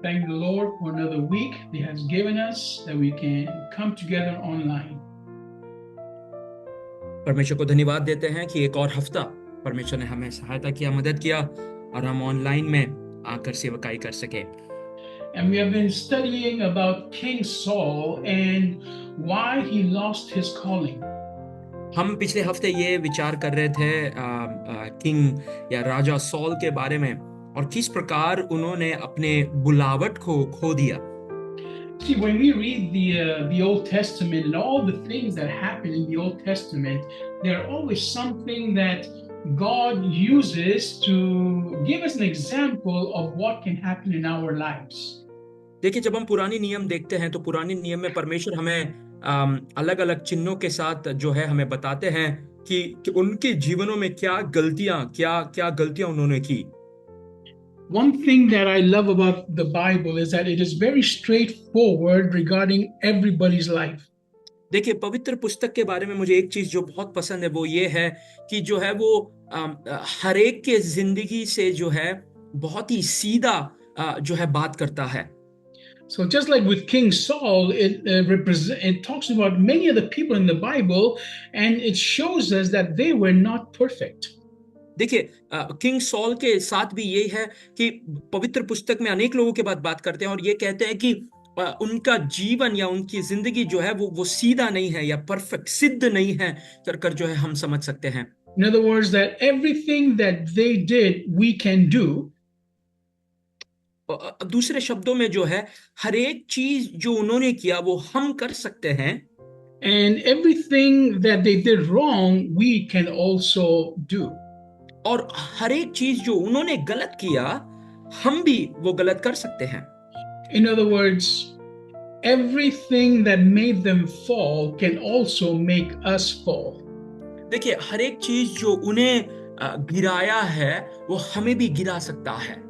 thank the Lord for another week He has given us that we can come together online. परमेश्वर को धन्यवाद देते हैं कि एक और हफ्ता परमेश्वर ने हमें सहायता किया, मदद किया और हम ऑनलाइन में आकर सेवकाई कर सके। And we have been studying about King Saul and why he lost his calling. हम पिछले हफ्ते ये विचार कर रहे थे किंग या राजा सॉल के बारे में और किस प्रकार उन्होंने अपने बुलावट को खो दिया। See, when we read the Old Testament and all the things that happen in the Old Testament, there are always something that God uses to give us an example of what can happen in our lives. देखिए, जब हम पुरानी नियम देखते हैं तो पुरानी नियम में परमेश्वर हमें अलग अलग चिन्हों के साथ जो है हमें बताते हैं कि उनके जीवनों में क्या गलतियां उन्होंने की। One thing that I love about the Bible is that it is very straightforward regarding everybody's life. देखिए, पवित्र पुस्तक के बारे में मुझे एक चीज जो बहुत पसंद है वो ये है कि जो है वो हर एक के जिंदगी से जो है बहुत ही सीधा जो है बात करता है। So just like with King Saul, it talks about many of the people in the Bible, and it shows us that they were not perfect. देखिए, किंग सॉल के साथ भी यही है कि पवित्र पुस्तक में अनेक लोगों के बात करते हैं और ये कहते हैं कि उनका जीवन या उनकी जिंदगी जो है वो सीधा नहीं है या परफेक्ट सिद्ध नहीं है कर जो है हम समझ सकते हैं। In other words, that everything that they did, we can do. दूसरे शब्दों में जो है हर एक चीज जो उन्होंने किया वो हम कर सकते हैं। And everything that they did wrong, we can also do. और हर एक चीज जो उन्होंने गलत किया हम भी वो गलत कर सकते हैं। In other words, everything that made them fall can also make us fall. देखिए, हर एक चीज जो उन्हें गिराया है वो हमें भी गिरा सकता है।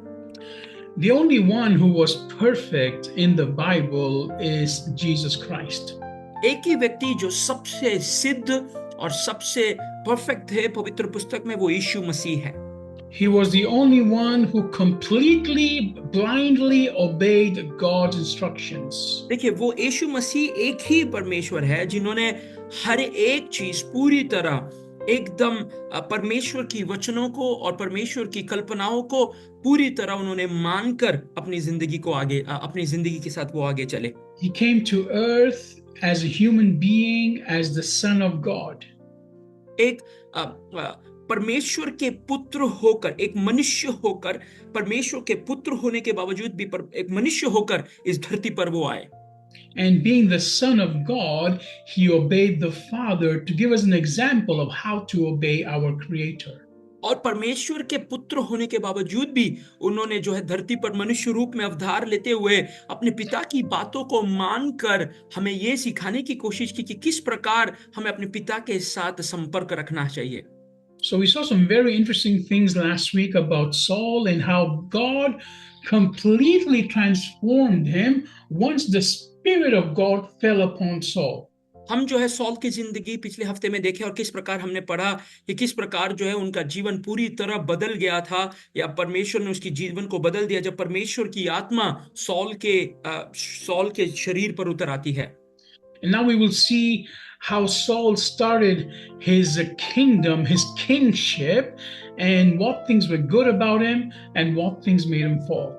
The only one who was perfect in the Bible is Jesus Christ. एक ही व्यक्ति जो सबसे सिद्ध और सबसे परफेक्ट है पवित्र पुस्तक में वो यीशु मसीह है। He was the only one who completely blindly obeyed God's instructions. देखिए, वो यीशु मसीह एक ही परमेश्वर है जिन्होंने हर एक चीज पूरी तरह एकदम परमेश्वर की वचनों को और परमेश्वर की कल्पनाओं को पूरी तरह उन्होंने मानकर अपनी जिंदगी के साथ वो आगे चले। He came to earth as a human being, as the Son of God. एक परमेश्वर के पुत्र होकर, एक मनुष्य होकर, परमेश्वर के पुत्र होने के बावजूद भी एक मनुष्य होकर इस धरती पर वो आए। And being the Son of God, he obeyed the Father to give us an example of how to obey our Creator. और परमेश्वर के पुत्र होने के बावजूद भी उन्होंने जो है धरती पर मनुष्य रूप में अवतार लेते हुए अपने पिता की बातों को मानकर हमें ये सिखाने की कोशिश की कि किस प्रकार हमें अपने पिता के साथ संपर्क रखना चाहिए। So we saw some very interesting things last week about Saul and how God completely transformed him once the Spirit of God fell upon Saul. हम जो है सॉल की जिंदगी पिछले हफ्ते में देखे और किस प्रकार हमने पढ़ा कि किस प्रकार जो है उनका जीवन पूरी तरह बदल गया था या परमेश्वर ने उसकी जीवन को बदल दिया जब परमेश्वर की आत्मा सॉल के शरीर पर उतर आती है। And now we will see how Saul started his kingdom, his kingship, and what things were good about him and what things made him fall.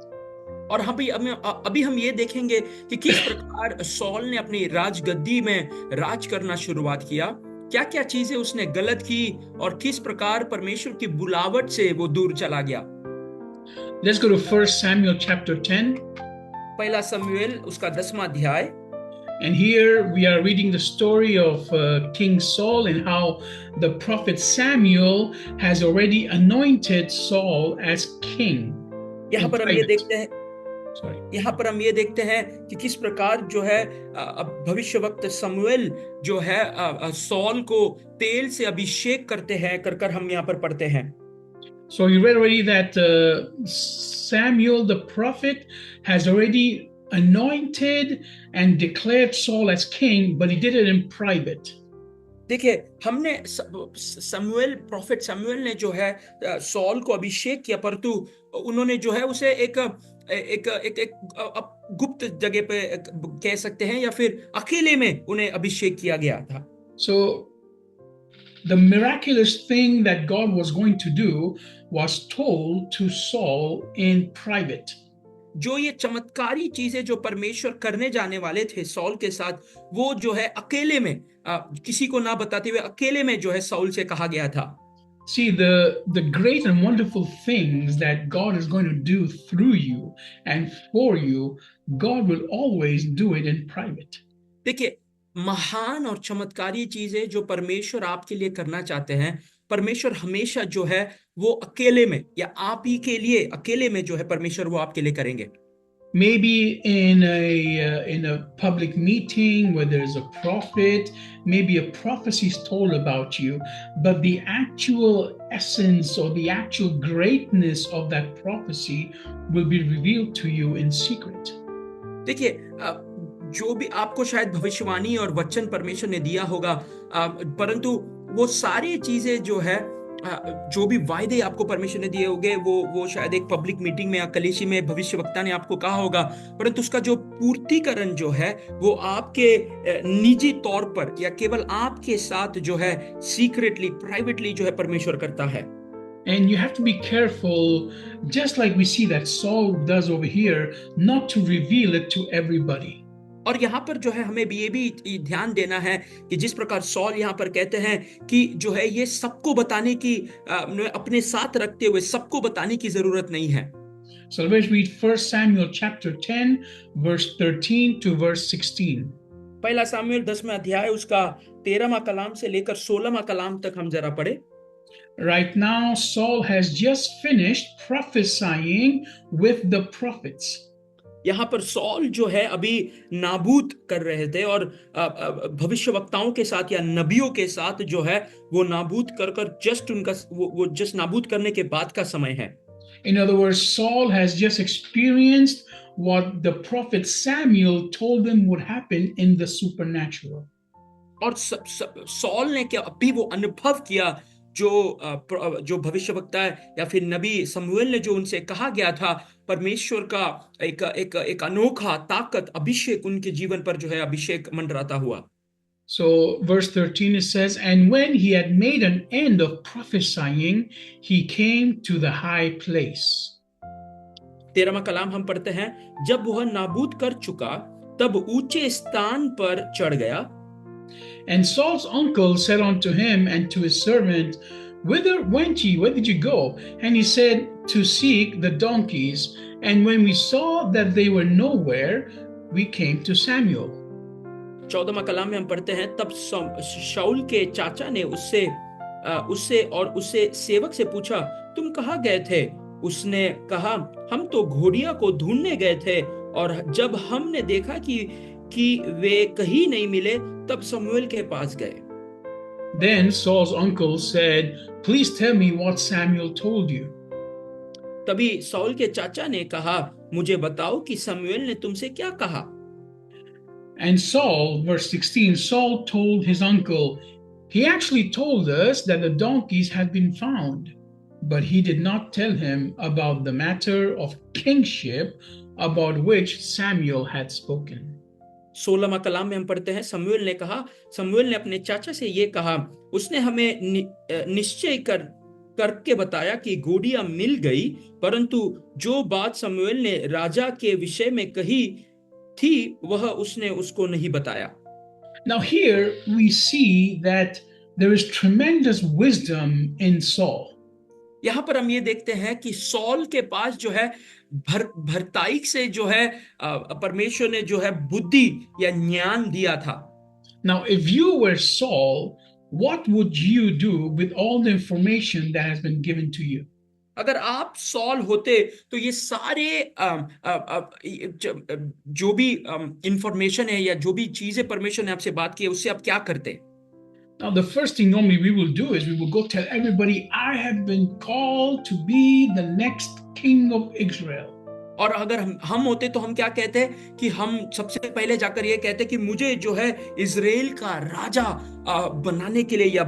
और अभी हम ये देखेंगे कि किस प्रकार सॉल ने अपनी राजगद्दी में राज करना शुरुआत किया, क्या चीजें उसने गलत की और किस प्रकार परमेश्वर की बुलावट से वो दूर चला गया। Let's go to 1 Samuel chapter 10. पहला शमूएल उसका 10वां अध्याय। And here we are reading the story of King Saul and how the prophet Samuel has already anointed Saul as king. यहाँ पर हम ये देखते हैं कि किस प्रकार जो है भविष्यवक्त शमूएल जो है सॉल को तेल से अभिषेक करते हैं कर हम यहाँ पर पढ़ते हैं। So you read already that Samuel the prophet has already anointed and declared Saul as king, but he did it in private. देखिए, हमने समुएल, प्रॉफिट समुएल ने जो है सॉल को अभिषेक किया, परंतु उन्होंने जो है उसे एक एक एक, एक गुप्त जगह पे कह सकते हैं, या फिर अकेले में उन्हें अभिषेक किया गया था। So the miraculous thing that God was going to do was told to Saul in private. जो ये चमत्कारी चीजें जो परमेश्वर करने जाने वाले थे सॉल के साथ, वो जो है अकेले में, किसी को ना बताते हुए अकेले में जो है सॉल से कहा गया था। See, the great and wonderful things that God is going to do through you and for you, God will always do it in private. देखिए, महान और चमत्कारी चीजें जो परमेश्वर आपके लिए करना चाहते हैं, परमेश्वर हमेशा जो है वो अकेले में, या आप ही के लिए अकेले में जो है परमेश्वर वो आपके लिए करेंगे। Maybe in a public meeting where there's a prophet, maybe a prophecy is told about you, but the actual essence or the actual greatness of that prophecy will be revealed to you in secret. देखिए, जो भी आपको शायद भविष्यवाणी और वचन परमेश्वर ने दिया होगा, परंतु वो सारी चीजें जो है, जो भी वायदे आपको परमेश्वर ने दिए होंगे, वो शायद एक पब्लिक मीटिंग में या कलीसिया में भविष्यवक्ता ने आपको कहा होगा, परंतु उसका जो पूर्तिकरण जो है वो आपके निजी तौर पर या केवल आपके साथ जो है सीक्रेटली, प्राइवेटली जो है परमेश्वर करता है। And you have to be careful, just like we see that Saul does over here, not to reveal it to everybody. और यहाँ पर जो है हमें ये भी ध्यान देना है कि जिस प्रकार सॉल यहाँ पर कहते हैं कि जो है ये सबको बताने की, अपने साथ रखते हुए सबको बताने की जरूरत नहीं है। So let's read 1 Samuel chapter 10, verse 13 to verse 16. पहला सामुएल 10वां अध्याय उसका 13वां कलाम से लेकर 16वां कलाम तक हम जरा पढ़े। Right now, Saul has just finished prophesying with the prophets. यहाँ पर सॉल जो है अभी नाबूद कर रहे थे, और भविष्यवक्ताओं के साथ या नबियों के साथ जो है वो नाबूद कर जस्ट उनका वो जस्ट नाबूद करने के बाद का समय है। In other words, Saul has just experienced what the prophet Samuel told him would happen in the supernatural. और सॉल ने क्या अभी वो अनुभव किया जो भविष्यवक्ता या फिर नबी शमूएल ने जो उनसे कहा गया था, परमेश्वर का एक अनोखा ताकत अभिषेक उनके जीवन पर जो है अभिषेक मंडराता हुआ। So verse 13 it says, and when he had made an end of prophesying, he came to the high place. 13वां कलाम हम पढ़ते हैं, जब वह नाबूद कर चुका तब ऊंचे स्थान पर चढ़ गया। And Saul's uncle said unto him and to his servant, whither went ye? Where did you go? And he said, to seek the donkeys. And when we saw that they were nowhere, we came to Samuel. 14वां कलाम में हम पढ़ते हैं, तब शाऊल के चाचा ने उससे सेवक से पूछा, तुम कहाँ गए थे? उसने कहा, हम तो घोड़ियों को ढूंढने गए थे, और जब हमने देखा कि वे कहीं नहीं मिले, तब शमूएल के पास गए। Then Saul's uncle said, please tell me what Samuel told you. तभी साउल के चाचा ने कहा, मुझे बताओ कि शमूएल ने तुमसे क्या कहा। And Saul, verse 16, Saul told his uncle, he actually told us that the donkeys had been found, but he did not tell him about the matter of kingship about which Samuel had spoken. 16वां कलाम में हम पढ़ते हैं, शमूएल ने अपने चाचा से ये कहा, उसने हमें निश्चय करके बताया कि घोड़ियां मिल गई, परंतु जो बात शमूएल ने राजा के विषय में कही थी वह उसने उसको नहीं बताया। Now here we see that there is tremendous wisdom in Saul. यहाँ पर हम ये देखते हैं कि सॉल के पास जो है भरताई से जो है परमेश्वर ने जो है बुद्धि या ज्ञान दिया था। Now if you were Saul, what would you do with all the information that has been given to you? अगर आप सॉल होते तो ये सारे जो भी इंफॉर्मेशन है या जो भी चीजें परमेश्वर ने आपसे बात की है उससे आप क्या करते? Now, the first thing normally we will do is we will go tell everybody, I have been called to be the next king of Israel. और अगर हम होते तो हम क्या कहते हैं कि हम सबसे पहले जाकर ये कहते कि मुझे जो है इजराइल का राजा बनाने के लिए या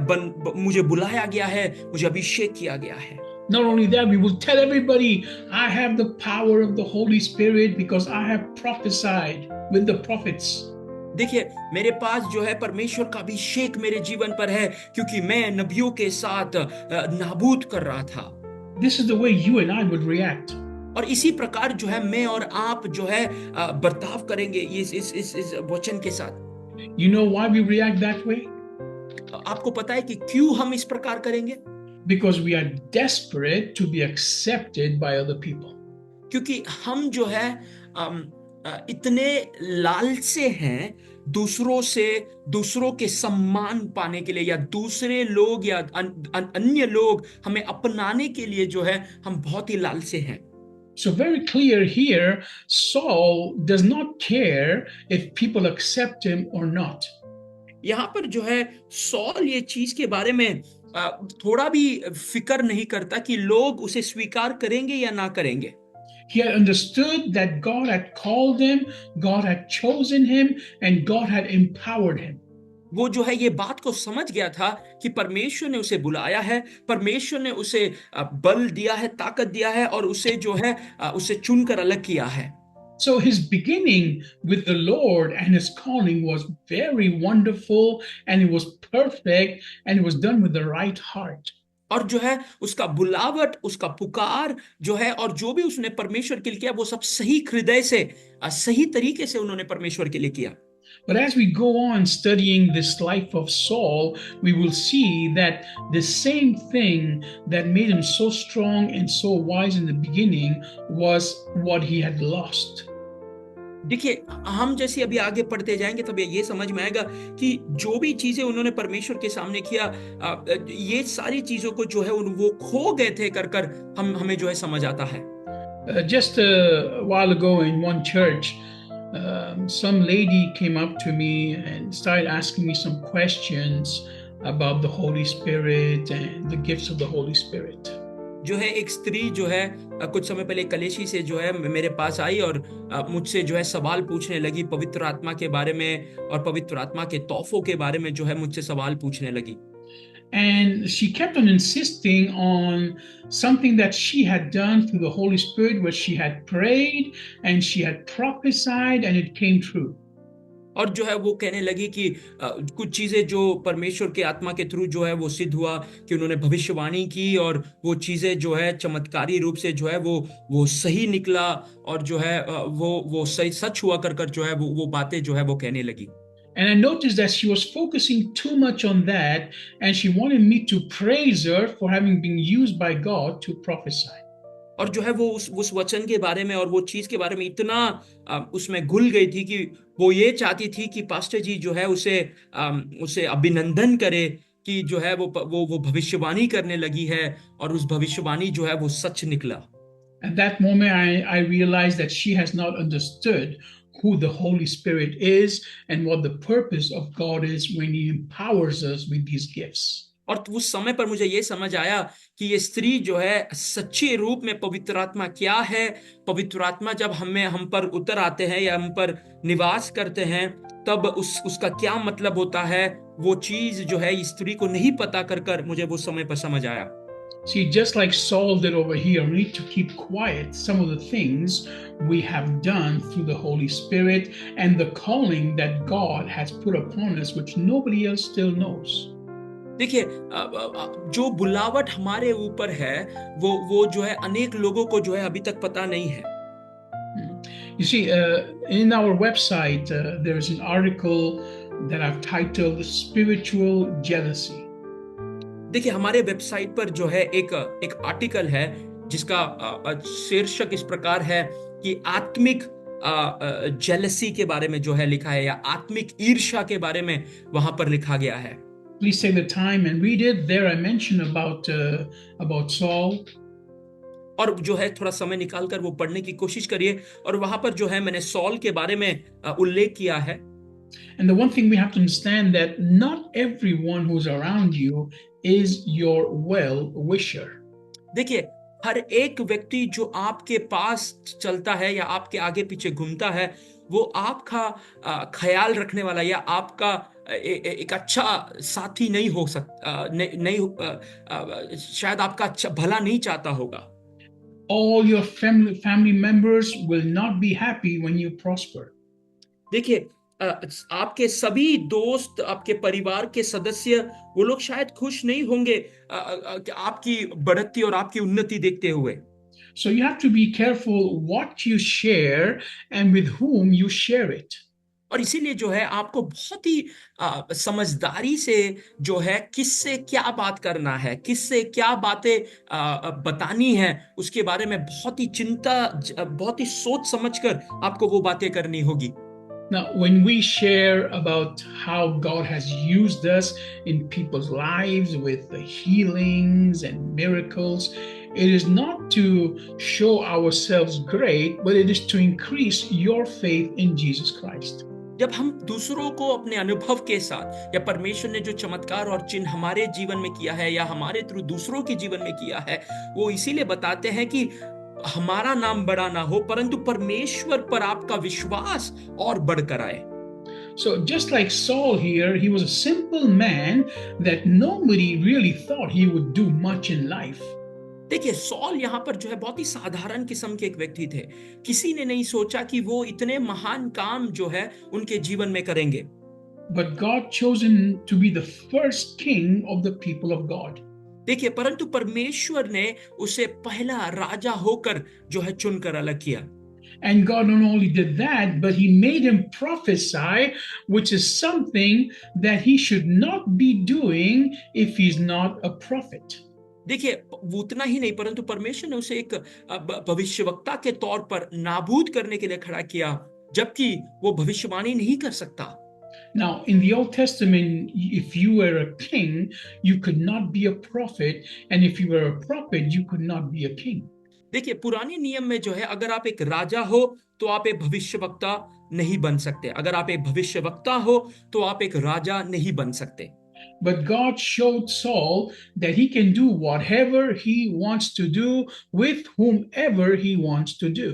मुझे बुलाया गया है, मुझे अभिषेक किया गया है। Not only that, we will tell everybody, I have the power of the Holy Spirit because I have prophesied with the prophets. देखिए, मेरे पास जो है परमेश्वर का अभिषेक मेरे जीवन पर है, क्योंकि मैं नबियों के साथ नाबूद कर रहा था। This is the way you and I would react. और इसी प्रकार जो है मैं और आप जो है बर्ताव करेंगे इस वचन के साथ। You know why we react that way? आपको पता है कि क्यों हम इस प्रकार करेंगे? Because we are desperate to be accepted by other people. क्योंकि हम जो है इतने लालचे हैं दूसरों के सम्मान पाने के लिए, या दूसरे लोग या अन्य लोग हमें अपनाने के लिए जो है हम बहुत ही लालचे हैं। So very clear here, Saul does not care if people accept him or not. यहाँ पर जो है सॉल ये चीज के बारे में थोड़ा भी फिक्र नहीं करता कि लोग उसे स्वीकार करेंगे या ना करेंगे। He had understood that God had called him, God had chosen him, and God had empowered him. वो जो है ये बात को समझ गया था कि परमेश्वर ने उसे बुलाया है, परमेश्वर ने उसे बल दिया है, ताकत दिया है, और उसे जो है उसे चुनकर अलग किया है। So his beginning with the Lord and his calling was very wonderful, and it was perfect, and it was done with the right heart. और जो है उसका बुलावट, उसका पुकार जो है, और जो भी उसने परमेश्वर के लिए किया, वो सब सही हृदय से सही तरीके से उन्होंने परमेश्वर के लिए किया। But as we go on studying this life of Saul, we will see that the same thing that made him so strong and so wise in the beginning was what he had lost. देखिए, हम जैसे अभी आगे पढ़ते जाएंगे तब ये समझ में आएगा कि जो भी चीजें उन्होंने परमेश्वर के सामने किया, ये सारी चीजों को जो है वो खो गए थे कर हमें जो है समझ आता है। Just a while ago in one church, some lady came up to me and started asking me some questions about the Holy Spirit and the gifts of the Holy Spirit. जो है एक स्त्री जो है कुछ समय पहले कलेशी से जो है मेरे पास आई और मुझसे जो है सवाल पूछने लगी पवित्र आत्मा के बारे में, और पवित्र आत्मा के तोहफों के बारे में जो है मुझसे सवाल पूछने लगी। And she kept on insisting on something that she had done through the Holy Spirit, where she had prayed and she had prophesied and it came true. और जो है वो कहने लगी कि कुछ चीजें जो परमेश्वर के आत्मा के थ्रू जो है वो सिद्ध हुआ कि उन्होंने भविष्यवाणी की, और वो चीजें जो है चमत्कारी रूप से जो है वो सही निकला, और जो है वो सही सच हुआ कर जो है वो बातें जो है वो कहने लगी। And I noticed that she was focusing too much on that, and she wanted me to praise her for having been used by God to prophesy. और जो है वो उस वचन के बारे में और वो चीज के बारे में इतना उसमें घुल गई थी कि वो ये चाहती थी कि पास्टर जी जो है उसे अभिनंदन करे कि जो है वो भविष्यवाणी करने लगी है, और उस भविष्यवाणी जो है वो सच निकला। At that moment, I realized that she has not understood who the Holy Spirit is and what the purpose of God is when He empowers us with these gifts. और उस समय पर मुझे ये समझ आया कि ये स्त्री जो है सच्चे रूप में पवित्र आत्मा क्या है। पवित्र आत्मा जब हम पर उतर आते हैं या हम पर निवास करते हैं, तब उसका क्या मतलब होता है, वो चीज जो है स्त्री को नहीं पता कर मुझे वो समय पर समझ आया। See, just like Saul did over here, we need to keep quiet some of the things we have done through the Holy Spirit and the calling that God has put upon us, which nobody else still knows. देखिए, जो बुलावट हमारे ऊपर है वो जो है अनेक लोगों को जो है अभी तक पता नहीं है। You see, in our website, there is an article that I've titled Spiritual Jealousy. देखिए, हमारे वेबसाइट पर जो है एक आर्टिकल है जिसका शीर्षक इस प्रकार है कि आत्मिक जेलसी के बारे में जो है लिखा है, या आत्मिक ईर्ष्या के बारे में वहां पर लिखा गया है। Please take the time and read it. There I mention about Saul. और जो है थोड़ा समय निकालकर वो पढ़ने की कोशिश करिए, और वहां पर जो है मैंने सॉल के बारे में उल्लेख किया है। And the one thing we have to understand that not everyone who's around you is your well wisher. देखिए, हर एक व्यक्ति जो आपके पास चलता है या आपके आगे पीछे घूमता है, वो आपका ख्याल रखने वाला या आपका एक अच्छा साथी नहीं हो सकता, शायद आपका अच्छा भला नहीं चाहता होगा। All your family members will not be happy when you prosper. देखिए, आपके सभी दोस्त, आपके परिवार के सदस्य, वो लोग शायद खुश नहीं होंगे आपकी बढ़ती और आपकी उन्नति देखते हुए। So you have to be careful what you share and with whom you share it. और इसीलिए जो है आपको बहुत ही समझदारी से जो है किससे क्या बात करना है, किससे क्या बातें बतानी है, उसके बारे में बहुत ही बहुत ही सोच समझकर आपको वो बातें करनी होगी। Now, when we share about how God has used us in people's lives with the healings and miracles, it is not to show ourselves great, but it is to increase your faith in Jesus Christ. जब हम दूसरों को अपने अनुभव के साथ या परमेश्वर ने जो चमत्कार और चिन्ह हमारे जीवन में किया है या हमारे थ्रू दूसरों के जीवन में किया है, वो इसीलिए बताते हैं कि हमारा नाम बड़ा ना हो, परंतु परमेश्वर पर आपका विश्वास और बढ़कर आए। So just like Saul here, he was a simple man that nobody really thought he would do much in life. देखिए, सॉल यहाँ पर जो है बहुत ही साधारण किस्म के एक व्यक्ति थे। किसी ने नहीं सोचा कि वो इतने महान काम जो है उनके जीवन में करेंगे। But God chose him to be the first king of the people of God. देखिए, परंतु परमेश्वर ने उसे पहला राजा होकर जो है चुनकर अलग किया। And God not only did that, but he made him prophesy, which is something that he should not be doing if he's not a prophet. देखिए, वो उतना ही नहीं, परंतु परमेश्वर ने उसे एक भविष्यवक्ता के तौर पर नाबूद करने के लिए खड़ा किया, जबकि वो भविष्यवाणी नहीं कर सकता। Now, in the Old Testament, if you were a king, you could not be a prophet, and if you were a prophet, you could not be a king. देखिए, पुराने नियम में जो है अगर आप एक राजा हो तो आप एक भविष्यवक्ता नहीं बन सकते, अगर आप एक भविष्यवक्ता हो तो आप एक राजा नहीं बन सकते। But God showed Saul that he can do whatever he wants to do with whomever he wants to do.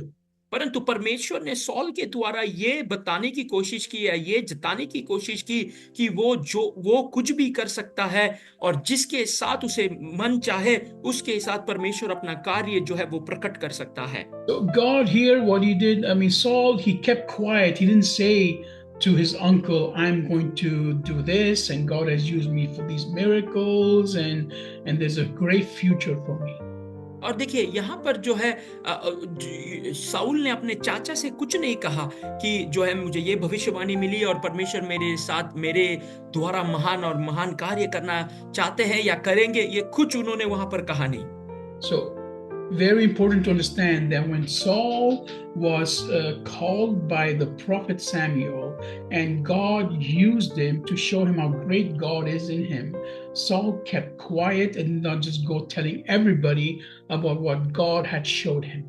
परंतु परमेश्वर ने सॉल के द्वारा ये बताने की कोशिश की है, ये जताने की कोशिश की कि वो कुछ भी कर सकता है और जिसके साथ उसे मन चाहे उसके साथ परमेश्वर अपना कार्य जो है वो प्रकट कर सकता है। So God here, what he did, Saul, he kept quiet. He didn't say to his uncle, I'm going to do this, and God has used me for these miracles, and there's a great future for me. और देखिए, यहाँ पर जो है Saul ने अपने चाचा से कुछ नहीं कहा कि जो है मुझे ये भविष्यवाणी मिली और परमेश्वर मेरे साथ मेरे द्वारा महान और महान कार्य करना चाहते हैं या करेंगे, ये कुछ उन्होंने वहां पर कहा नहीं। So very important to understand that when Saul was called by the prophet Samuel and God used him to show him how great God is in him, Saul kept quiet and did not just go telling everybody about what God had showed him.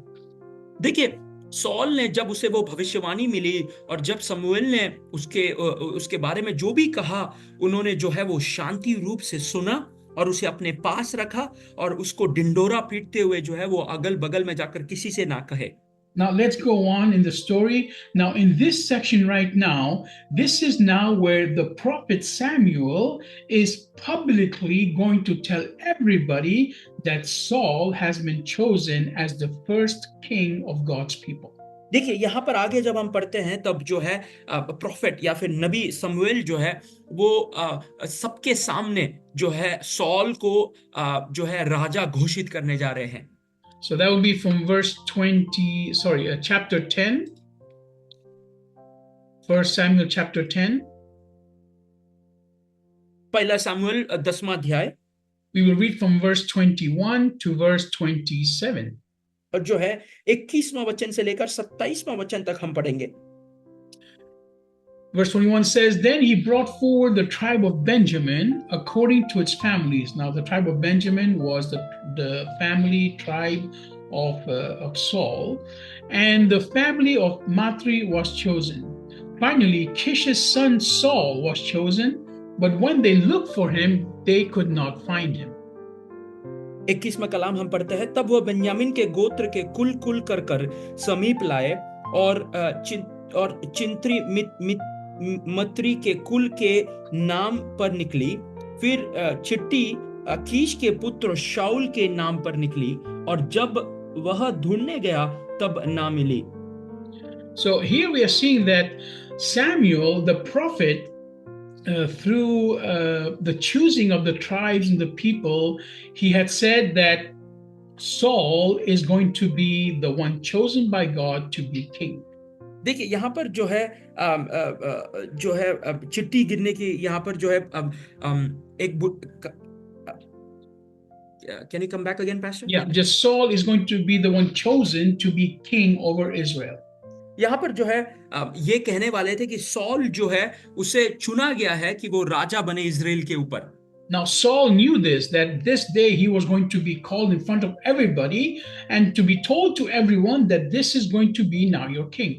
देखिए, sol ने जब उसे वो भविष्यवाणी मिली और जब शमूएल ने उसके बारे में जो भी कहा, उन्होंने जो है वो शांति रूप से सुना और उसे अपने पास रखा और उसको डिंडोरा पीटते हुए जो है वो अगल बगल में जाकर किसी से ना कहे। Now let's go on in the story. Now in this section right now, this is now where the prophet Samuel is publicly going to tell everybody that Saul has been chosen as the first king of God's people. देखिए, यहाँ पर आगे जब हम पढ़ते हैं तब जो है प्रोफेट या फिर नबी शमूएल जो है वो सबके सामने जो है सॉल को जो है राजा घोषित करने जा रहे हैं। So that will be from chapter 10. 1 Samuel chapter 10. पहला शमूएल 10वां अध्याय। We will read from verse 21 to verse 27. और जो है 21वां वचन से लेकर 27वां वचन तक हम पढ़ेंगे। Verse 21 says, Then he brought forward the tribe of Benjamin according to its families. Now the tribe of Benjamin was the family tribe of Saul, and the family of Matri was chosen. Finally, Kish's son Saul was chosen, but when they looked for him, they could not find him. 21वां कलाम हम पढ़ते हैं, तब वह बेन्यामीन के गोत्र के कुल कुल कर समीप लाए और चिंत्री मत्री के कुल के नाम पर निकली। फिर चिट्ठी कीश के पुत्र शाऊल के नाम पर निकली, और जब वह ढूंढने गया तब ना मिली। So here we are seeing that Samuel, the prophet, through the choosing of the tribes and the people, he had said that Saul is going to be the one chosen by God to be king. देखिए यहाँ पर जो है चिट्ठी गिरने की यहाँ पर जो है can you come back again, Pastor? Yeah, just Saul is going to be the one chosen to be king over Israel. यहाँ पर जो है ये कहने वाले थे कि सॉल जो है उसे चुना गया है कि वो राजा बने इजराइल के ऊपर। Now Saul knew this, that this day he was going to be called in front of everybody and to be told to everyone that this is going to be now your king.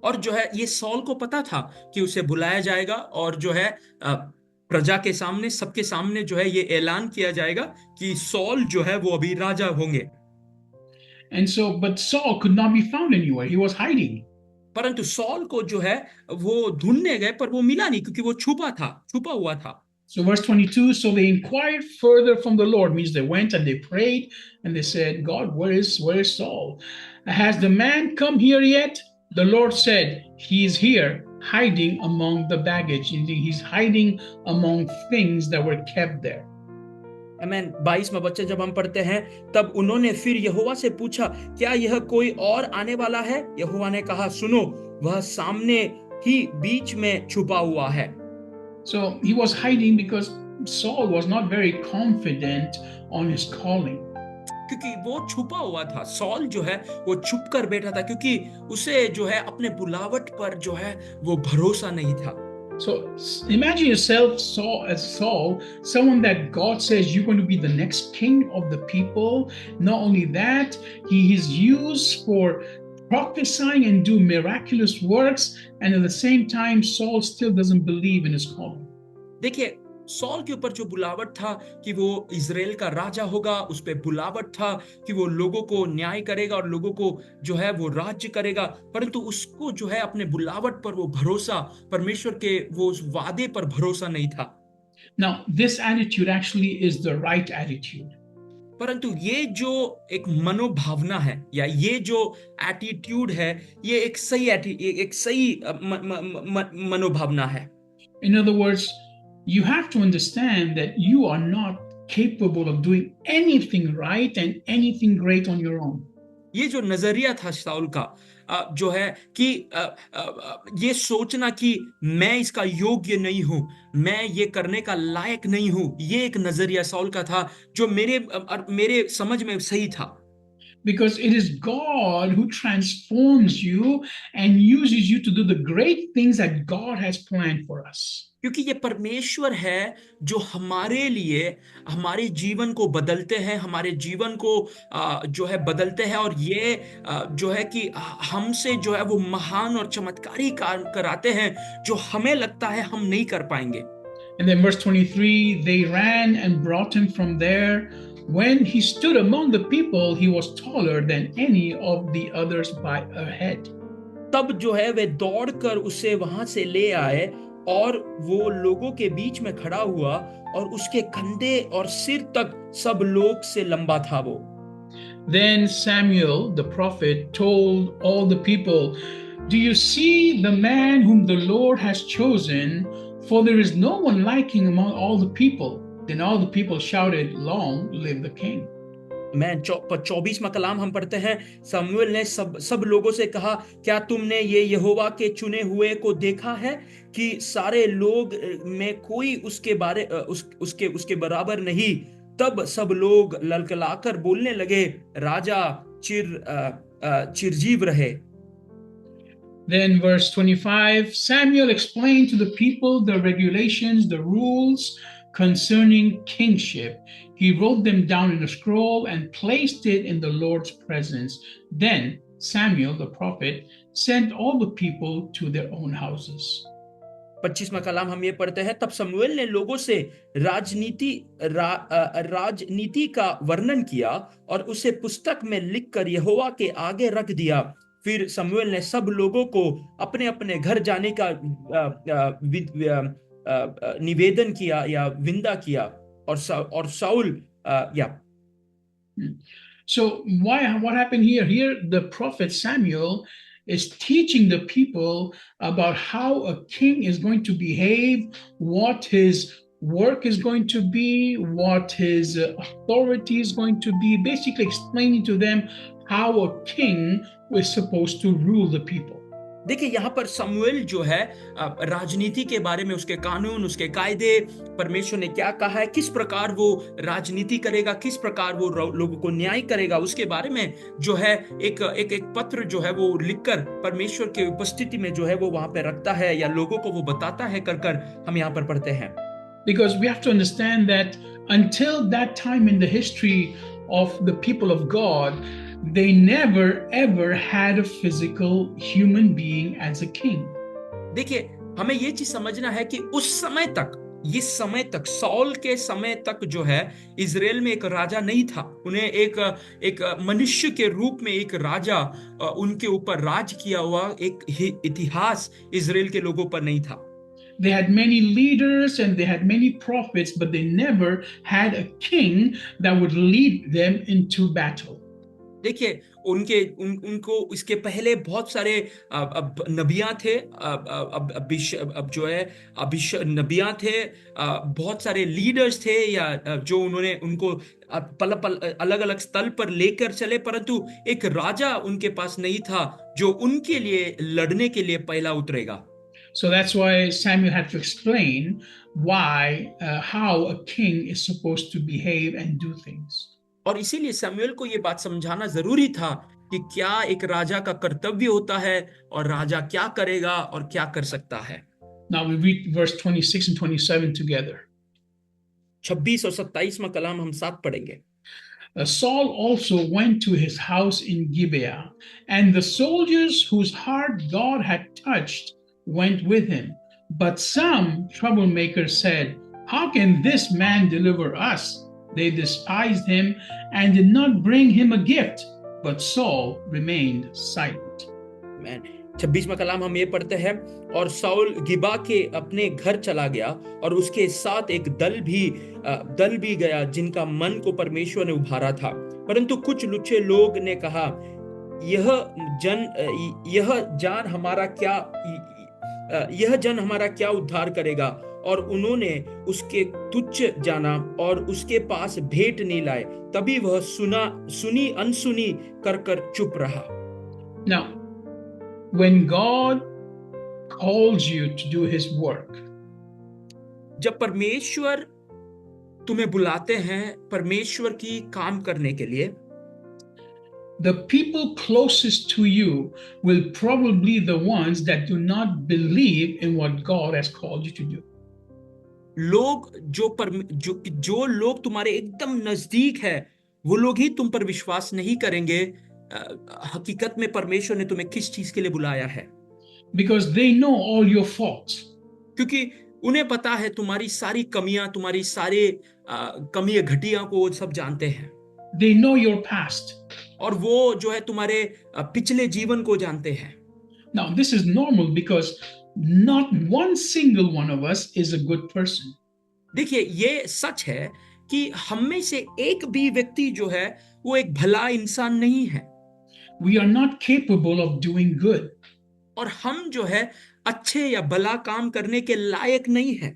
और जो है ये sol को पता था कि उसे बुलाया जाएगा और जो है प्रजा के सामने, सबके सामने जो है ये ऐलान किया जाएगा कि सॉल जो है वो अभी राजा होंगे। And so, but Saul could not be found anywhere. He was hiding. परंतु सॉल को जो है वो ढूंढने गए पर वो मिला नहीं, क्योंकि वो छुपा हुआ था। So verse 22, so they inquired further from the Lord, means they went and they prayed and they said, God, where is Saul? Has the man come here yet? The Lord said, he is here, hiding among the baggage. He's hiding among things that were kept there. आमीन। 22वां वचन जब हम पढ़ते हैं, तब उन्होंने फिर यहोवा से पूछा, क्या यह कोई और आने वाला है? यहोवा ने कहा, सुनो, वह सामने ही बीच में छुपा हुआ है। So he was hiding because Saul was not very confident on his calling. क्योंकि वो छुपा हुआ था, सॉल जो है वो छुप कर बैठा था, क्योंकि उसे जो है अपने बुलावट पर जो है वो भरोसा नहीं था। So imagine yourself as Saul, someone that God says you're going to be the next king of the people. Not only that, he is used for prophesying and do miraculous works, and at the same time Saul still doesn't believe in his calling. देखिए, sol के ऊपर जो बुलावट था कि वो Israel का राजा होगा, उस पे बुलावट था कि वो लोगों को न्याय करेगा और लोगों को जो है वो राज्य करेगा, परंतु उसको जो है अपने बुलावट पर वो भरोसा, परमेश्वर के वो उस वादे पर भरोसा नहीं था। Now this attitude actually is the right attitude. परंतु ये जो एक मनोभावना है या ये जो एटीट्यूड है, ये एक सही मनोभावना है। In other words, you have to understand that you are not capable of doing anything right and anything great on your own. ये जो नजरिया था शाऊल का जो है कि ये सोचना कि मैं इसका योग्य नहीं हूं, मैं ये करने का लायक नहीं हूं, ये एक नजरिया शाऊल का था जो मेरे समझ में सही था। Because it is God who transforms you and uses you to do the great things that God has planned for us. क्योंकि ये परमेश्वर है जो हमारे लिए हमारे जीवन को बदलते हैं, हमारे जीवन को जो है बदलते हैं, और ये जो है कि हमसे जो है वो महान और चमत्कारी काम कराते हैं जो हमें लगता है हम नहीं कर पाएंगे। And then verse 23, they ran and brought him from there. When he stood among the people, he was taller than any of the others by a head. तब जो है वे दौड़कर उसे वहां से ले आए और वो लोगों के बीच में खड़ा हुआ और उसके कंधे और सिर तक सब लोग से लंबा था वो। Then Samuel the prophet told all the people, do you see the man whom the Lord has chosen? For there is no one like him among all the people. Then all the people shouted, long live the king. मैं 24वां कलाम हम पढ़ते हैं, शमूएल ने सब लोगों से कहा, क्या तुमने ये यहोवा के चुने हुए को देखा है कि सारे लोग में कोई उसके बराबर नहीं? तब सब लोग ललकलाकर बोलने लगे, राजा चिरजीव रहे। Then verse 25, Samuel explained to the people the regulations, the rules concerning kingship. He wrote them down in a scroll and placed it in the Lord's presence. Then Samuel the prophet sent all the people to their own houses. 25वां कलाम हम ये पढ़ते हैं, तब शमूएल ने लोगों से राजनीति का वर्णन किया और उसे पुस्तक में लिखकर यहोवा के आगे रख दिया। फिर शमूएल ने सब लोगों को अपने अपने घर जाने का निवेदन किया या विंदा किया और शाऊल या So what happened here? Here, the prophet Samuel is teaching the people about how a king is going to behave, what his work is going to be, what his authority is going to be, basically explaining to them how a king is supposed to rule the people. देखिए यहाँ पर शमूएल जो है राजनीति के बारे में, उसके कानून, उसके कायदे, परमेश्वर ने क्या कहा है, किस प्रकार वो राजनीति करेगा, किस प्रकार वो लोगों को न्याय करेगा, उसके बारे में जो है एक पत्र जो है वो लिखकर परमेश्वर की उपस्थिति में जो है वो वहां पे रखता है या लोगों को वो बताता है कर हम यहाँ पर पढ़ते हैं। Because we have to understand that until that time in the history of the people of God, they never ever had a physical human being as a king. देखिए हमें ये चीज समझना है कि उस समय तक, इस समय तक, सौल के समय तक जो है इजराइल में एक राजा नहीं था। उन्हें एक मनुष्य के रूप में एक राजा उनके ऊपर राज किया हुआ एक इतिहास इजराइल के लोगों पर नहीं था। They had many leaders and they had many prophets, but they never had a king that would lead them into battle. देखिए उनको इसके पहले बहुत सारे नबियां थे, अब जो है नबियां थे, बहुत सारे लीडर्स थे या जो उन्होंने उनको पल अलग अलग स्थल पर लेकर चले, परंतु एक राजा उनके पास नहीं था जो उनके लिए लड़ने के लिए पहला उतरेगा। So that's why Samuel had to explain how a king is supposed to behave and do things. और इसीलिए शमूएल को ये बात समझाना जरूरी था कि क्या एक राजा का कर्तव्य होता है और राजा क्या करेगा और क्या कर सकता है। Now we read verse 26 and 27 together. 26 और 27वां कलाम हम साथ पढ़ेंगे। Saul also went to his house in Gibeah, and the soldiers whose heart God had touched went with him. But some troublemakers said, "How can this man deliver us?" They despised him and did not bring him a gift, but Saul remained silent. 26वां कलाम हम ये पढ़ते हैं, और Saul गिबा के अपने घर चला गया और उसके साथ एक दल भी गया जिनका मन को परमेश्वर ने उभारा था। परंतु कुछ लुच्चे लोग ने कहा, यह जन हमारा क्या उद्धार करेगा, और उन्होंने उसके तुच्छ जाना और उसके पास भेंट नहीं लाए। तभी वह सुनी अनसुनी कर चुप रहा। Now, when God calls you to do his work, जब परमेश्वर तुम्हें बुलाते हैं परमेश्वर की काम करने के लिए, the people closest to you will probably be the ones that do not believe in what God has called you to do. लोग जो लोग तुम्हारे एकदम नजदीक है, वो लोग ही तुम पर विश्वास नहीं करेंगे हकीकत में परमेश्वर ने तुम्हें किस चीज के लिए बुलाया है। Because they know all your faults. क्योंकि उन्हें पता है तुम्हारी सारी कमियां, तुम्हारी सारे कमियां घटियां को वो सब जानते हैं। They know your past. और वो जो है तुम्हारे पिछले जीवन को जानते हैं। Now this is normal because not one single one of us is a good person. देखिए ये सच है कि हम में से एक भी व्यक्ति जो है वो एक भला इंसान नहीं है। We are not capable of doing good. और हम जो है अच्छे या भला काम करने के लायक नहीं है।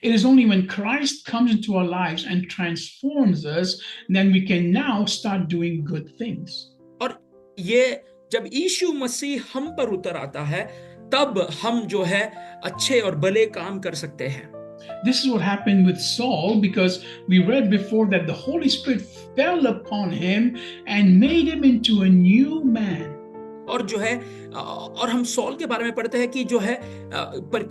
It is only when Christ comes into our lives and transforms us, then we can now start doing good things. और ये जब यीशु मसीह हम पर उतर आता है, तब हम जो है अच्छे और भले काम कर सकते हैं। This is what happened with Saul, because we read before that the Holy Spirit fell upon him and made him into a new man. और जो है और हम सौल के बारे में पढ़ते हैं कि जो है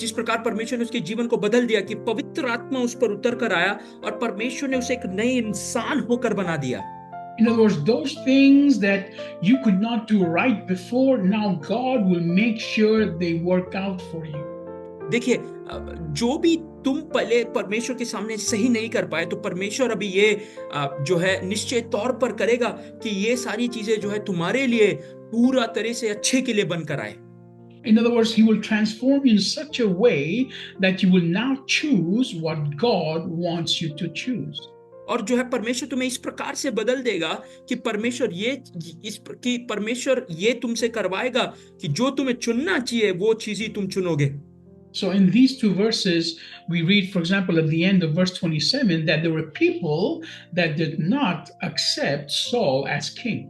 जिस प्रकार परमेश्वर ने उसके जीवन को बदल दिया, कि पवित्र आत्मा उस पर उतर कर आया और परमेश्वर ने उसे एक नए इंसान होकर बना दिया। In other words, those things that you could not do right before, now God will make sure they work out for you. देखिए, जो भी तुम पहले परमेश्वर के सामने सही नहीं कर पाए, तो परमेश्वर अभी ये जो है निश्चय तौर पर करेगा कि ये सारी चीजें जो है तुम्हारे लिए पूरा तरह से अच्छे के लिए बनकर आए। In other words, He will transform you in such a way that you will now choose what God wants you to choose. और जो है परमेश्वर तुम्हें इस प्रकार से बदल देगा कि परमेश्वर ये तुमसे करवाएगा कि जो तुम्हें चुनना चाहिए वो चीज ही तुम चुनोगे। So, in these two verses, we read, for example, at the end of verse 27, that there were people that did not accept Saul as king.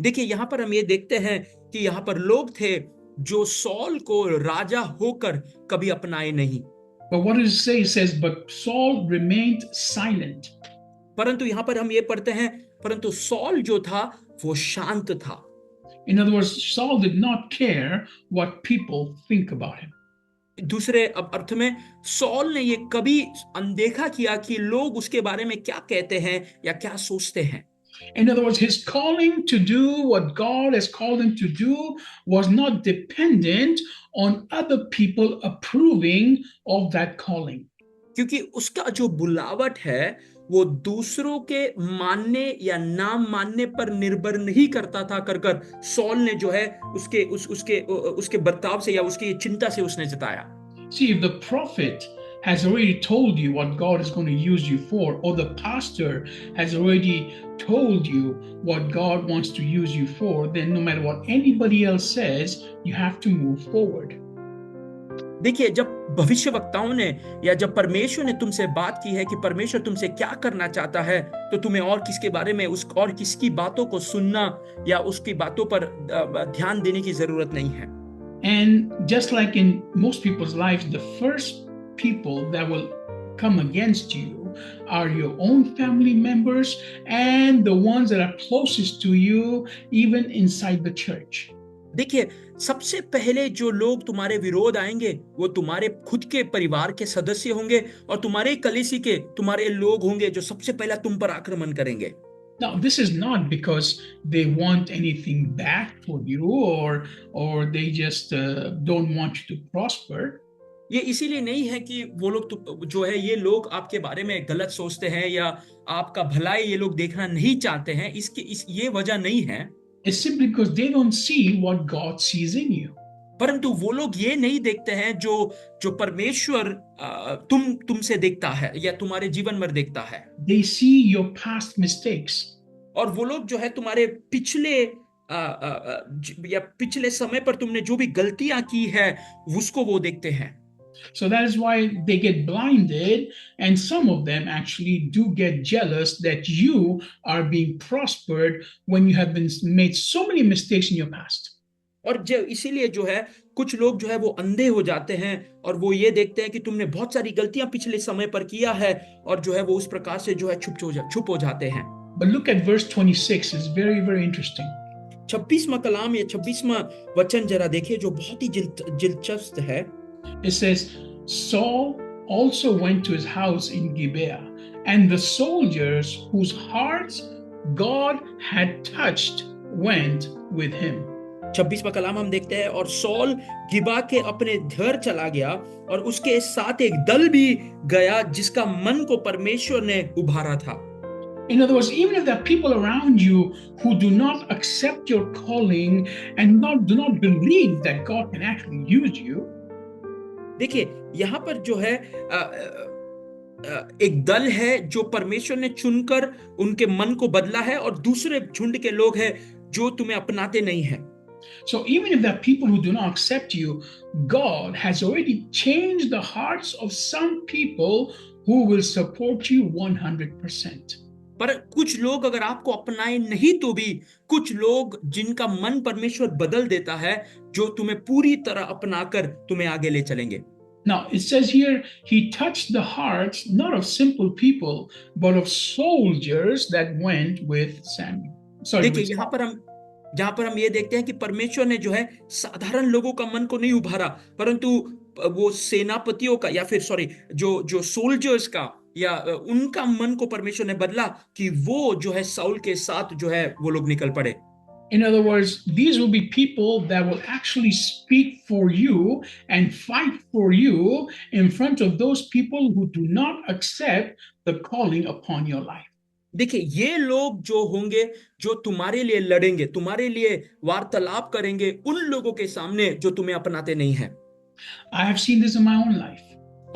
देखिए, यहाँ पर हम ये देखते हैं कि यहाँ पर लोग थे जो सौल को राजा होकर कभी अपनाए नहीं। But what does it say? It says, but Saul remained silent. परंतु यहाँ पर हम ये पढ़ते हैं, परंतु सौल जो था वो शांत था। In other words, Saul did not care what people think about him. दूसरे अर्थ में सौल ने ये कभी अनदेखा किया कि लोग उसके बारे में क्या कहते हैं या क्या सोचते हैं। In other words, his calling to do what God has called him to do was not dependent on other people approving of that calling. क्योंकि उसका जो बुलावट है वो दूसरों के मानने या ना मानने पर निर्भर नहीं करता था कर सौल ने जो है उसके बर्ताव से या उसकी चिंता से उसने जताया। See, if the prophet has already told you what God is going to use you for, or the pastor has already told you what God wants to use you for, then no matter what anybody else says, you have to move forward. देखिए, जब भविष्यवक्ताओं ने या जब परमेश्वर ने तुमसे बात की है कि परमेश्वर तुमसे क्या करना चाहता है, तो तुम्हें और किसके बारे में और किसकी बातों को सुनना या उसकी बातों पर ध्यान देने की जरूरत नहीं है। And just like in most people's lives, the first people that will come against you are your own family members and the ones that are closest to you, even inside the church. देखिए, सबसे पहले जो लोग तुम्हारे विरोध आएंगे वो तुम्हारे खुद के परिवार के सदस्य होंगे और तुम्हारे कलीसी के तुम्हारे लोग होंगे जो सबसे पहला तुम पर आक्रमण करेंगे। Now, this is not because they want anything back for you or they just don't want you to prosper. ये इसीलिए नहीं है कि वो लोग जो है ये लोग आपके बारे में गलत सोचते हैं या आपका भलाई ये लोग देखना नहीं चाहते हैं, ये वजह नहीं है। It's simply because they don't see what God sees in you. परंतु वो लोग ये नहीं देखते हैं जो परमेश्वर तुमसे देखता है या तुम्हारे जीवन में देखता है। They see your past mistakes. और वो लोग जो है तुम्हारे पिछले समय पर तुमने जो भी गलतियां की है उसको वो देखते हैं। So that is why they get blinded, and some of them actually do get jealous that you are being prospered when you have been made so many mistakes in your past. और इसीलिए जो है कुछ लोग जो है वो अंधे हो जाते हैं और वो ये देखते हैं कि तुमने बहुत सारी गलतियां पिछले समय पर किया है और जो है वो उस प्रकार से जो है छुप हो जाते हैं। But look at verse 26, it's very, very interesting. 26वां कलाम या 26वां वचन जरा देखिए जो बहुत ही दिलचस्प है। It says, Saul also went to his house in Gibeah, and the soldiers whose hearts God had touched went with him. 26वां कलाम हम देखते हैं, और सौल गिबा के अपने घर चला गया और उसके साथ एक दल भी गया जिसका मन को परमेश्वर ने उभारा था। In other words, even if there are people around you who do not accept your calling and do not believe that God can actually use you, देखिए यहाँ पर जो है एक दल है जो परमेश्वर ने चुनकर उनके मन को बदला है और दूसरे झुंड के लोग हैं जो तुम्हें अपनाते नहीं हैं। So even if there are people who do not accept you, God has already changed the hearts of some people who will support you 100%. पर कुछ लोग अगर आपको अपनाए नहीं तो भी कुछ लोग जिनका मन परमेश्वर बदल देता है जो तुम्हें पूरी तरह अपनाकर तुम्हें आगे ले चलेंगे। Now it says here he touched the hearts not of simple people but of soldiers that went with Samuel. देखिए जहां पर हम ये देखते हैं कि परमेश्वर ने जो है साधारण लोगों का मन को नहीं उभारा परंतु वो सेनापतियों का या फिर जो सोल्जर्स का या उनका मन को परमेश्वर ने बदला कि वो जो है साउल के साथ जो है वो लोग निकल पड़े। In other words, these will be people that will actually speak for you and fight for you in front of those people who do not accept the calling upon your life. देखिए, ये लोग जो होंगे, जो तुम्हारे लिए लड़ेंगे, तुम्हारे लिए वार्तालाप करेंगे, उन लोगों के सामने जो तुम्हें अपनाते नहीं है। I have seen this in my own life.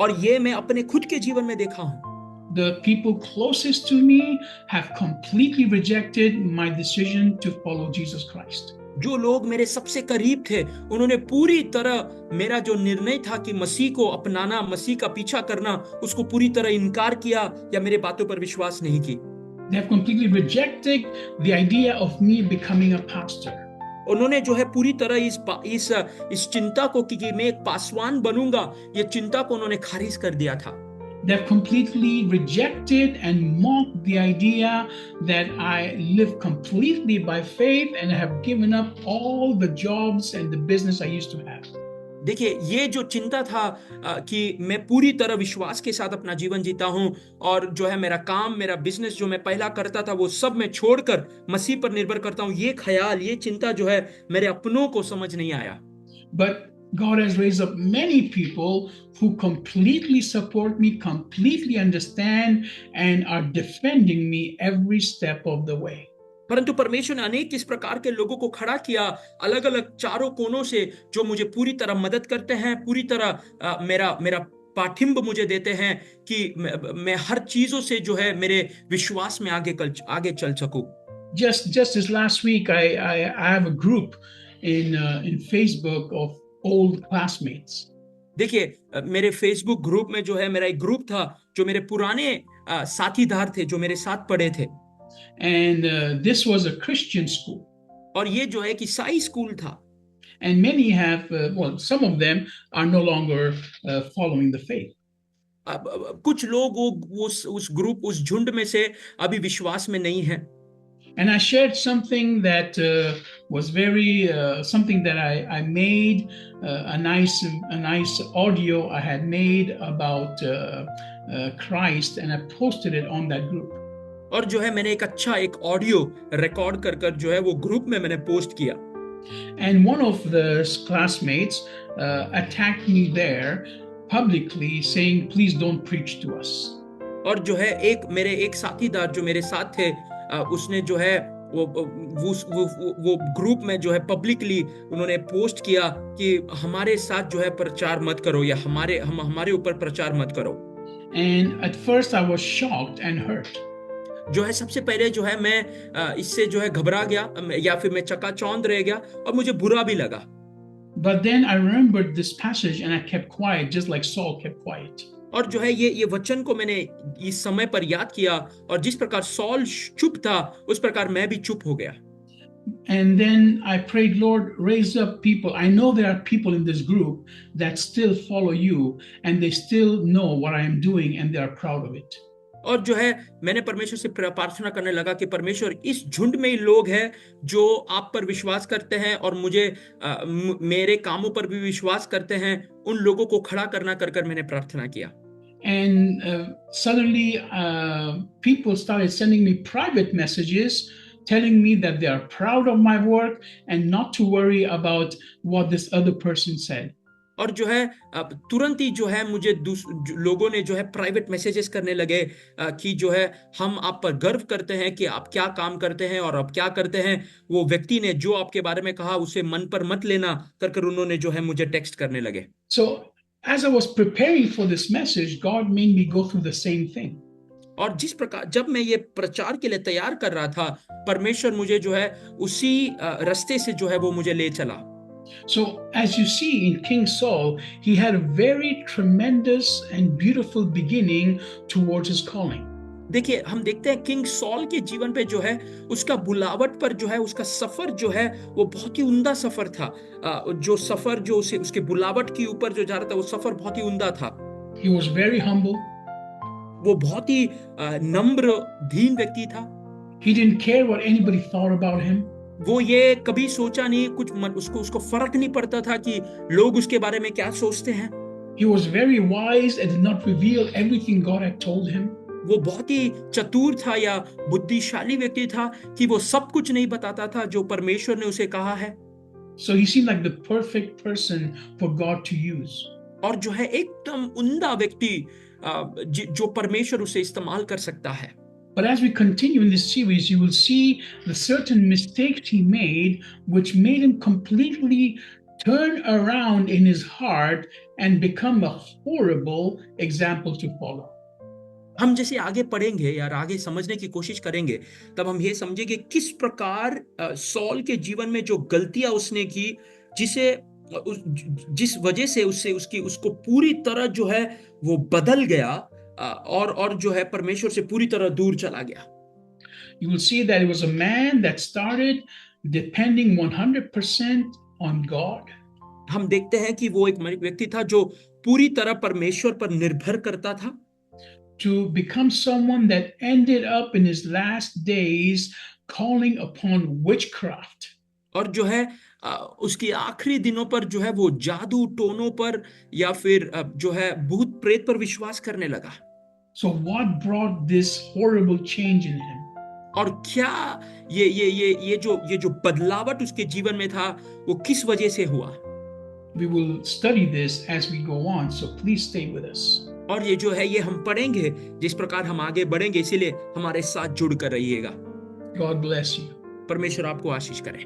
और ये मैं अपने खुद के जीवन में देखा हूं। The people closest to me have completely rejected my decision to follow Jesus Christ. जो लोग मेरे सबसे करीब थे, उन्होंने पूरी तरह मेरा जो निर्णय था कि मसीह को अपनाना, मसीह का पीछा करना, उसको पूरी तरह इनकार किया या मेरे बातों पर विश्वास नहीं की। They have completely rejected the idea of me becoming a pastor. उन्होंने जो है पूरी तरह इस चिंता को कि मैं एक पासवान बनूंगा, ये चिंता को उन्होंने खारिज कर दिया था। They have completely rejected and mocked the idea that I live completely by faith and have given up all the jobs and the business I used to have. देखिए, ये जो चिंता था कि मैं पूरी तरह विश्वास के साथ अपना जीवन जीता हूं और जो है मेरा काम, मेरा बिजनेस जो मैं पहला करता था, वो सब मैं छोड़कर मसीह पर निर्भर करता हूं, ये ख्याल, ये चिंता जो है मेरे अपनों को समझ नहीं आया। But God has raised up many people who completely support me, completely understand, and are defending me every step of the way. परंतु परमेश्वर ने अनेक इस प्रकार के लोगों को खड़ा किया, अलग अलग चारों कोनों से, जो मुझे पूरी तरह मदद करते हैं, पूरी तरह मेरा पाठिंब मुझे देते हैं कि मैं हर चीजों से जो है मेरे विश्वास में आगे चल सकूं। Just this last week, I have a group in Facebook of old classmates. देखिए, मेरे फेसबुक ग्रुप में जो है मेरा एक ग्रुप था, जो मेरे पुराने साथीदार थे, जो मेरे साथ पढ़े थे। And this was a Christian school. और ये जो है एक ईसाई स्कूल था। And many have, some of them are no longer following the faith. कुछ लोग उस ग्रुप, उस झुंड में से अभी विश्वास में नहीं है। And I shared something that was very something that I made a nice audio I had made about Christ, and I posted it on that group. और जो है मैंने एक ऑडियो रिकॉर्ड कर जो है वो ग्रुप में मैंने पोस्ट किया। And one of the classmates attacked me there publicly, saying, "Please don't preach to us." और जो है मेरे एक साथीदार जो मेरे साथ थे, उसने जो है वो ग्रुप में जो है पब्लिकली उन्होंने पोस्ट किया कि हमारे साथ जो है प्रचार मत करो, या हमारे ऊपर प्रचार मत करो। And at first I was shocked and hurt. जो है सबसे पहले जो है मैं इससे जो है घबरा गया, या फिर मैं चकाचौंध रह गया और मुझे बुरा भी लगा। But then I remembered this passage and I kept quiet, just like Saul kept quiet. और जो है ये वचन को मैंने इस समय पर याद किया, और जिस प्रकार सॉल चुप था, उस प्रकार मैं भी चुप हो गया। And then I prayed, Lord, raise up people. I know there are people in this group that still follow you and they still know what I am doing and they are proud of it. और जो है मैंने परमेश्वर से प्रार्थना करने लगा कि परमेश्वर, इस झुंड में ही लोग हैं जो आप पर विश्वास करते हैं और मुझे मेरे कामों पर भी विश्वास करते हैं, उन लोगों को खड़ा करना कर मैंने प्रार्थना किया। And suddenly people started sending me private messages telling me that they are proud of my work and not to worry about what this other person said. और जो है तुरंत ही जो है मुझे लोगों ने जो है प्राइवेट मैसेजेस करने लगे कि जो है हम आप पर गर्व करते हैं कि आप क्या काम करते हैं और आप क्या करते हैं। वो व्यक्ति ने जो आपके बारे में कहा उसे मन पर मत लेना कर उन्होंने जो है मुझे टेक्स्ट करने लगे। So as I was preparing for this message, God made me go through the same thing. और जिस प्रकार जब मैं ये प्रचार के लिए तैयार कर रहा था, परमेश्वर मुझे जो है उसी रास्ते से जो है वो मुझे ले चला। So as you see in King Saul, he had a very tremendous and beautiful beginning towards his calling. देखिए, हम देखते हैं किंग सॉल के जीवन पे जो है उसका बुलावट पर जो है उसका सफर जो है वो बहुत ही उम्दा सफर था। जो सफर जो उसके बुलावट के ऊपर जो जा रहा था, वो सफर बहुत ही उम्दा था। He was very humble. वो बहुत ही नम्र दीन व्यक्ति था। He didn't care what anybody thought about him. वो ये कभी सोचा नहीं, उसको फर्क नहीं पड़ता था कि लोग उसके बारे में क्या सोचते हैं। He was very wise and did not reveal everything God had told him. वो बहुत ही चतुर था या बुद्धिशाली व्यक्ति था कि वो सब कुछ नहीं बताता था जो परमेश्वर ने उसे कहा है। So he seemed like the perfect person for God to use. और जो है एकदम उम्दा व्यक्ति जो परमेश्वर उसे इस्तेमाल कर सकता है। But as we continue in this series, you will see the certain mistakes he made, which made him completely turn around in his heart and become a horrible example to follow. हम जैसे आगे पढ़ेंगे या आगे समझने की कोशिश करेंगे, तब हम ये समझेंगे किस प्रकार सॉल के जीवन में जो गलतियां उसने की, जिसे जिस वजह से उससे उसको पूरी तरह जो है वो बदल गया, और जो है परमेश्वर से पूरी तरह दूर चला गया। You will see that it was a man that started depending 100% on God. हम देखते हैं कि वो एक व्यक्ति था जो पूरी तरह परमेश्वर पर निर्भर करता था, To become someone that ended up in his last days calling upon witchcraft. और जो है उसकी आखिरी दिनों पर जो है वो जादू टोनों पर या फिर जो है भूत प्रेत पर विश्वास करने लगा। So, what brought this horrible change in him? और क्या ये जो बदलावट उसके जीवन में था वो किस वजह से हुआ? We will study this as we go on, so please stay with us. और ये जो है ये हम पढ़ेंगे जिस प्रकार हम आगे बढ़ेंगे, इसीलिए हमारे साथ जुड़ कर रहिएगा। God bless you. परमेश्वर आपको आशीष करे।